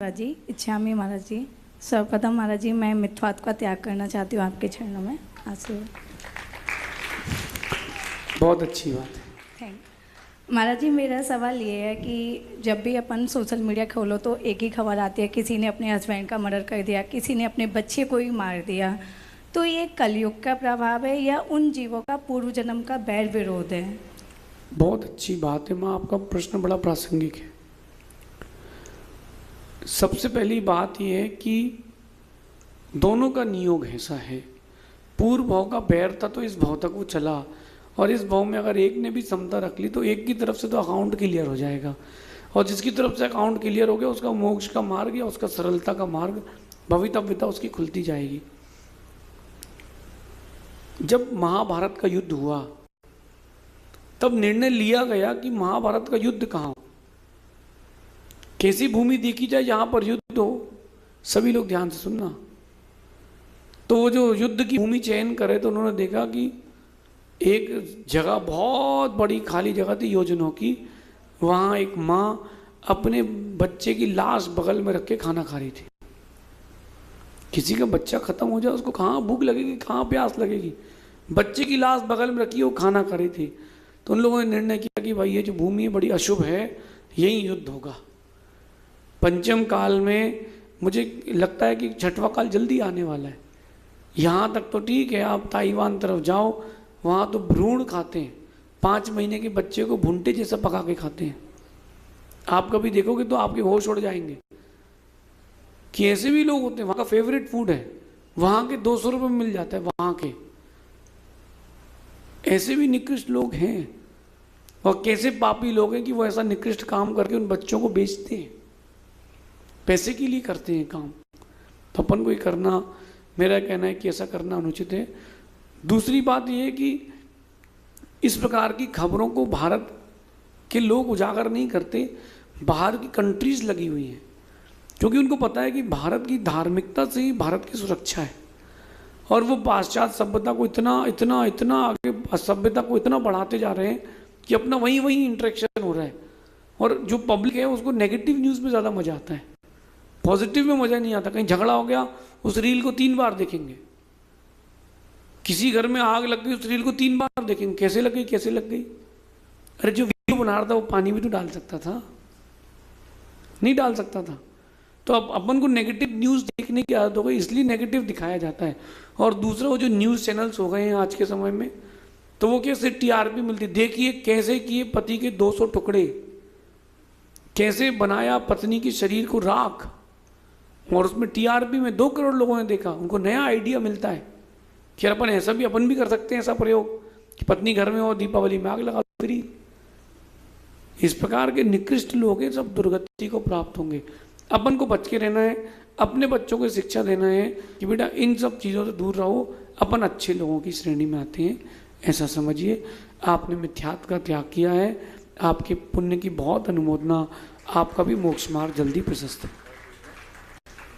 महाराज जी, इच्छामी महाराज जी, सर्वप्रथम महाराज जी मैं मिथ्यात्व का त्याग करना चाहती हूँ आपके चरणों में। आशीर्वाद। बहुत अच्छी बात है। थैंक महाराज जी, मेरा सवाल ये है कि जब भी अपन सोशल मीडिया खोलो तो एक ही खबर आती है, किसी ने अपने हस्बैंड का मर्डर कर दिया, किसी ने अपने बच्चे को ही मार दिया। तो ये कलयुग का प्रभाव है या उन जीवों का पूर्व जन्म का बैर विरोध है? बहुत अच्छी बात है माँ, आपका प्रश्न बड़ा प्रासंगिक है। सबसे पहली बात यह है कि दोनों का नियोग ऐसा है, पूर्व भाव का बैर था तो इस भाव तक वो चला, और इस भाव में अगर एक ने भी समता रख ली तो एक की तरफ से तो अकाउंट क्लियर हो जाएगा, और जिसकी तरफ से अकाउंट क्लियर हो गया उसका मोक्ष का मार्ग या उसका सरलता का मार्ग, भवितव्यता उसकी खुलती जाएगी। जब महाभारत का युद्ध हुआ तब निर्णय लिया गया कि महाभारत का युद्ध कहाँ, कैसी भूमि देखी जाए जहां पर युद्ध हो। सभी लोग ध्यान से सुनना। तो वो जो युद्ध की भूमि चयन करे तो उन्होंने देखा कि एक जगह बहुत बड़ी खाली जगह थी योजनों की, वहां एक माँ अपने बच्चे की लाश बगल में रख के खाना खा रही थी। किसी का बच्चा खत्म हो जाए उसको कहाँ भूख लगेगी, कहाँ प्यास लगेगी, बच्चे की लाश बगल में रखी वो खाना खा रही थी। तो उन लोगों ने निर्णय किया कि भाई ये जो भूमि है बड़ी अशुभ है, यही युद्ध होगा। पंचम काल में मुझे लगता है कि छठवां काल जल्दी आने वाला है। यहाँ तक तो ठीक है, आप ताइवान तरफ जाओ, वहाँ तो भ्रूण खाते हैं, 5 महीने के बच्चे को भुंटे जैसा पका के खाते हैं। आप कभी देखोगे तो आपके होश उड़ जाएंगे कि ऐसे भी लोग होते हैं। वहाँ का फेवरेट फूड है, वहाँ के 200 रुपये में मिल जाता है। वहाँ के ऐसे भी निकृष्ट लोग हैं, और कैसे पापी लोग हैं कि वो ऐसा निकृष्ट काम करके उन बच्चों को बेचते हैं, पैसे के लिए करते हैं काम। तो अपन को ये करना, मेरा कहना है कि ऐसा करना अनुचित है। दूसरी बात ये है कि इस प्रकार की खबरों को भारत के लोग उजागर नहीं करते, बाहर की कंट्रीज लगी हुई हैं, क्योंकि उनको पता है कि भारत की धार्मिकता से ही भारत की सुरक्षा है। और वो पाश्चात्य सभ्यता को इतना आगे, सभ्यता को इतना बढ़ाते जा रहे हैं कि अपना वही इंटरेक्शन हो रहा है। और जो पब्लिक है उसको नेगेटिव न्यूज़ में ज़्यादा मजा आता है, पॉजिटिव में मज़ा नहीं आता। कहीं झगड़ा हो गया, उस रील को 3 बार देखेंगे। किसी घर में आग लग गई, उस रील को 3 बार देखेंगे, कैसे लग गई, कैसे लग गई। अरे जो वीडियो बना रहा था वो पानी भी तो डाल सकता था, नहीं डाल सकता था। तो अब अपन को नेगेटिव न्यूज़ देखने की आदत हो गई, इसलिए नेगेटिव दिखाया जाता है। और दूसरा, वो जो न्यूज़ चैनल्स हो गए हैं आज के समय में, तो वो कैसे टीआरपी मिलती, देखिए कैसे किए पति के 200 टुकड़े, कैसे बनाया पत्नी के शरीर को राख, और उसमें टीआरपी में 2 करोड़ लोगों ने देखा। उनको नया आइडिया मिलता है कि अपन ऐसा भी अपन भी कर सकते हैं, ऐसा प्रयोग कि पत्नी घर में हो, दीपावली में आग लगा फ्री। इस प्रकार के निकृष्ट लोग हैं, सब दुर्गति को प्राप्त होंगे। अपन को बच के रहना है, अपने बच्चों को शिक्षा देना है कि बेटा इन सब चीज़ों से दूर रहो, अपन अच्छे लोगों की श्रेणी में आते हैं, ऐसा समझिए। आपने मिथ्यात्व का त्याग किया है, आपके पुण्य की बहुत अनुमोदना, आपका भी मोक्ष मार्ग जल्दी प्रशस्त है।